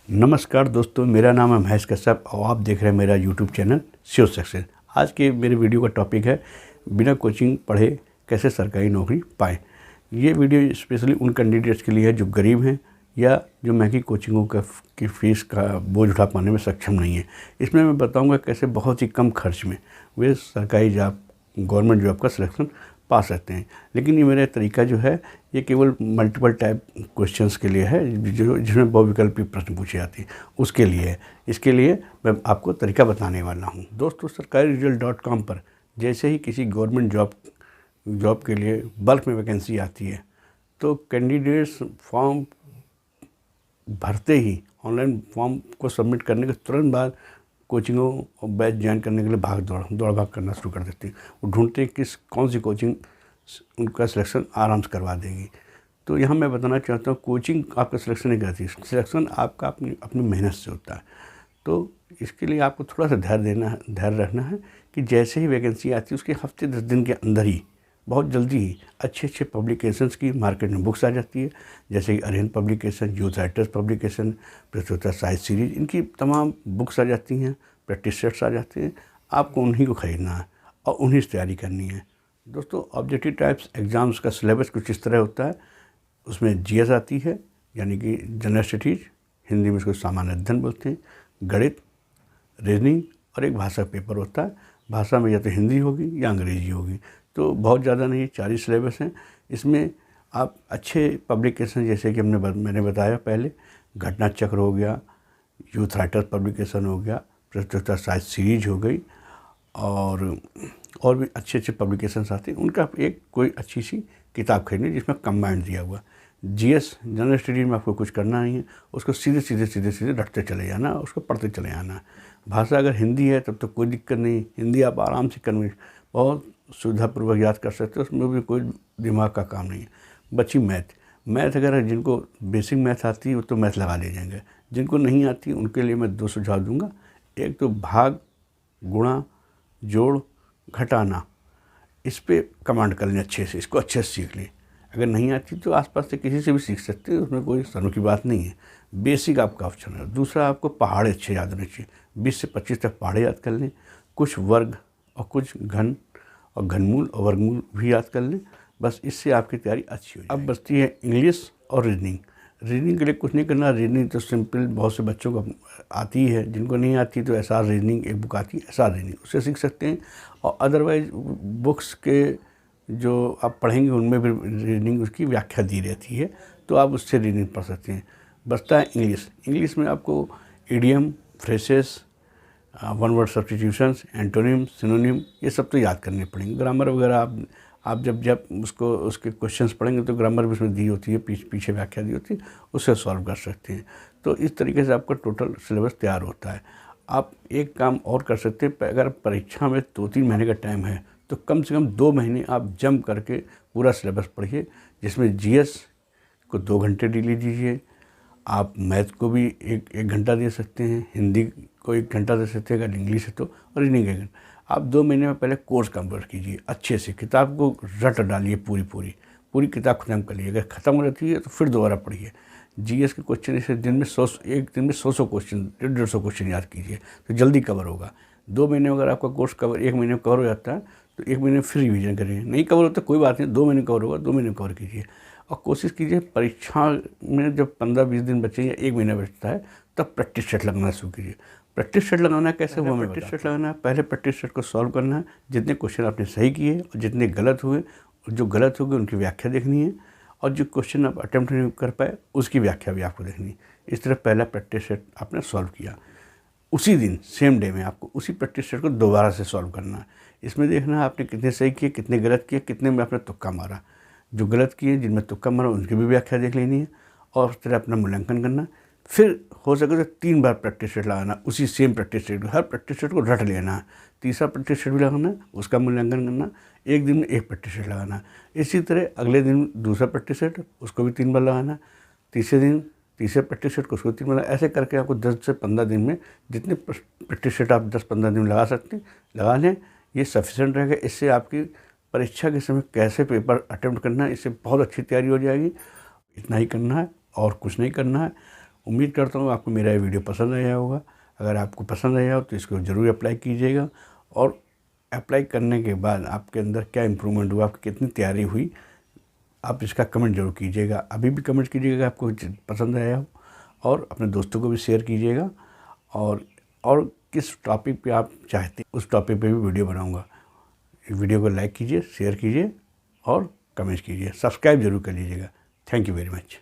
नमस्कार दोस्तों, मेरा नाम है महेश कश्यप और आप देख रहे हैं मेरा यूट्यूब चैनल श्योर सक्सेस। आज के मेरे वीडियो का टॉपिक है बिना कोचिंग पढ़े कैसे सरकारी नौकरी पाएँ। ये वीडियो स्पेशली उन कैंडिडेट्स के लिए है जो गरीब हैं या जो महंगी कोचिंगों की फ़ीस का बोझ उठा पाने में सक्षम नहीं है। इसमें मैं बताऊँगा कैसे बहुत ही कम खर्च में वे सरकारी जॉब, गवर्नमेंट जॉब का सिलेक्शन पा सकते हैं। लेकिन ये मेरा तरीका जो है ये केवल मल्टीपल टाइप क्वेश्चंस के लिए है, जो जिसमें बहुविकल्पी प्रश्न पूछे जाते हैं उसके लिए है। इसके लिए मैं आपको तरीका बताने वाला हूँ। दोस्तों, सरकारीरिजल्ट.com पर जैसे ही किसी गवर्नमेंट जॉब के लिए बल्क में वैकेंसी आती है तो कैंडिडेट्स फॉर्म भरते ही ऑनलाइन फॉर्म को सबमिट करने के तुरंत बाद कोचिंगों और बैच ज्वाइन करने के लिए दौड़ भाग करना शुरू कर देते हैं। वो ढूंढते हैं कौन सी कोचिंग उनका सिलेक्शन आराम से करवा देगी। तो यहाँ मैं बताना चाहता हूँ, कोचिंग आपका सिलेक्शन नहीं करती, सिलेक्शन आपका अपनी मेहनत से होता है। तो इसके लिए आपको थोड़ा सा धैर्य रखना है कि जैसे ही वैकेंसी आती है उसके हफ्ते 10 दिन के अंदर ही, बहुत जल्दी ही अच्छे पब्लिकेशंस की मार्केट में बुक्स आ जाती है। जैसे कि Arihant publication, youth writers publication, प्रस्तुता साहित्य सीरीज, इनकी तमाम बुक्स आ जाती हैं, प्रैक्टिस सेट्स आ जाते हैं। आपको उन्हीं को ख़रीदना है और उन्हीं से तैयारी करनी है। दोस्तों, ऑब्जेक्टिव टाइप्स एग्ज़ाम्स का सिलेबस कुछ इस तरह होता है। उसमें जीएस आती है, यानी कि जनरल स्टडीज़, हिंदी में इसको सामान्य अध्ययन बोलते हैं, गणित, रीजनिंग और एक भाषा पेपर होता है। भाषा में या तो हिंदी होगी या अंग्रेजी होगी। तो बहुत ज़्यादा नहीं, 40 सिलेबस हैं। इसमें आप अच्छे पब्लिकेशन जैसे कि मैंने बताया पहले, घटना चक्र हो गया, यूथ राइटर्स पब्लिकेशन हो गया, प्रस्तुता साहित्य सीरीज हो गई, और भी अच्छे पब्लिकेशंस आते हैं। उनका एक कोई अच्छी सी किताब खरीदनी जिसमें कंबाइंड दिया हुआ। जीएस जनरल स्टडीज में आपको कुछ करना नहीं है, उसको सीधे रटते चले जाना, उसको पढ़ते चले जाना। भाषा अगर हिंदी है तब तो कोई दिक्कत नहीं, हिंदी आप आराम से बहुत सुविधापूर्वक याद कर सकते हो, उसमें भी कोई दिमाग का काम नहीं है। बची मैथ अगर जिनको बेसिक मैथ आती है वो तो मैथ लगा ले जाएंगे। जिनको नहीं आती उनके लिए मैं 2 सुझाव दूंगा। एक तो भाग, गुणा, जोड़, घटाना, इस पे कमांड कर लें अच्छे से, इसको अच्छे से सीख लें। अगर नहीं आती तो आसपास से किसी से भी सीख सकते हैं, उसमें कोई शर्म की बात नहीं है। बेसिक आपका ऑप्शन है। दूसरा, आपको पहाड़े अच्छे याद होने चाहिए। 20 से 25 तक पहाड़े याद कर लें, कुछ वर्ग और कुछ घन और घनमूल और वर्गमूल भी याद कर लें। बस इससे आपकी तैयारी अच्छी हो जाएगी। अब बचती है इंग्लिश और रीजनिंग। रीजनिंग के लिए कुछ नहीं करना, रीजनिंग तो सिंपल बहुत से बच्चों को आती है। जिनको नहीं आती तो एसआर रीजनिंग एक बुक आती है, एसआर रीजनिंग, उससे सीख सकते हैं। और अदरवाइज बुक्स के जो आप पढ़ेंगे उनमें भी रीजनिंग उसकी व्याख्या दी रहती है, तो आप उससे रीजनिंग पढ़ सकते हैं। बचता है इंग्लिश में आपको idiom, phrases, one word substitutions, antonym, synonym, ये सब तो याद करने पड़ेंगे। ग्रामर वगैरह आप जब उसके क्वेश्चंस पढ़ेंगे तो ग्रामर भी उसमें दी होती है, पीछे व्याख्या दी होती है, उससे सॉल्व कर सकते हैं। तो इस तरीके से आपका टोटल सिलेबस तैयार होता है। आप एक काम और कर सकते हैं, अगर परीक्षा में 2-3 महीने का टाइम है तो कम से कम 2 महीने आप जम करके पूरा सिलेबस पढ़िए, जिसमें जीएस को 2 घंटे डेली दीजिए। आप मैथ को भी एक घंटा दे सकते हैं, हिंदी को 1 घंटा दे सकते हैं अगर इंग्लिश है तो, और रीजनिंग 1 घंटा। आप 2 महीने में पहले कोर्स कंप्लीट कीजिए अच्छे से, किताब को रट डालिए, पूरी किताब खत्म कर लीजिए। अगर ख़त्म हो जाती है तो फिर दोबारा पढ़िए। जीएस के क्वेश्चन इसे एक दिन में 100 क्वेश्चन, 150 क्वेश्चन याद कीजिए तो जल्दी कवर होगा। 2 महीने में अगर आपका कोर्स 1 महीने में कवर हो जाता है तो 1 महीने में फिर रिवीजन करिए। नहीं कवर होता कोई बात नहीं, 2 महीने कवर होगा, 2 महीने में कवर कीजिए। और कोशिश कीजिए परीक्षा में जब 15-20 दिन बचे या 1 महीना बचता है तब प्रैक्टिस सेट लगाना शुरू कीजिए। प्रैक्टिस सेट लगाना कैसे हुआ, प्रैक्टिस सेट लगाना है, पहले प्रैक्टिस सेट को सॉल्व करना है। जितने क्वेश्चन आपने सही किए और जितने गलत हुए, जो गलत हो गए उनकी व्याख्या देखनी है, और जो क्वेश्चन आप अटैम्प्ट नहीं कर पाए उसकी व्याख्या भी आपको देखनी है। इस तरह पहला प्रैक्टिस सेट आपने सॉल्व किया, उसी दिन सेम डे में आपको उसी प्रैक्टिस सेट को दोबारा से सॉल्व करना है। इसमें देखना है आपने कितने सही किए, कितने गलत किए, कितने में आपने तुक्का मारा। जो गलत किए, जिनमें तुक्का मारा, उनकी भी व्याख्या देख लेनी है और उस तरह अपना मूल्यांकन करना। फिर हो सके तो 3 बार प्रैक्टिस सेट लगाना, उसी सेम प्रैक्टिस सेट, हर प्रैक्टिस सेट को रट लेना है। तीसरा प्रैक्टिस सेट भी लगाना, उसका मूल्यांकन करना, एक दिन में 1 प्रैक्टिस सेट लगाना। इसी तरह अगले दिन दूसरा प्रैक्टिस सेट, उसको भी 3 बार लगाना। तीसरे दिन तीसरे प्रैक्टिस सेट को उसको 3 बार, ऐसे करके आपको 10 से 15 दिन में जितने प्रैक्टिस सेट आप 10-15 दिन में लगा सकते हैं लगा लें, ये सफिशेंट रहेगा। इससे आपकी परीक्षा के समय कैसे पेपर अटेम्प्ट करना है, इससे बहुत अच्छी तैयारी हो जाएगी। इतना ही करना है और कुछ नहीं करना है। उम्मीद करता हूँ आपको मेरा ये वीडियो पसंद आया होगा। अगर आपको पसंद आया हो तो इसको ज़रूर अप्लाई कीजिएगा, और अप्लाई करने के बाद आपके अंदर क्या इम्प्रूवमेंट हुआ, आपकी कितनी तैयारी हुई, आप इसका कमेंट जरूर कीजिएगा। अभी भी कमेंट कीजिएगा आपको पसंद आया हो, और अपने दोस्तों को भी शेयर कीजिएगा। और किस टॉपिक पे आप चाहते हैं उस टॉपिक पे भी वीडियो बनाऊंगा। वीडियो को लाइक कीजिए, शेयर कीजिए और कमेंट कीजिए, सब्सक्राइब जरूर कर लीजिएगा। Thank you very much.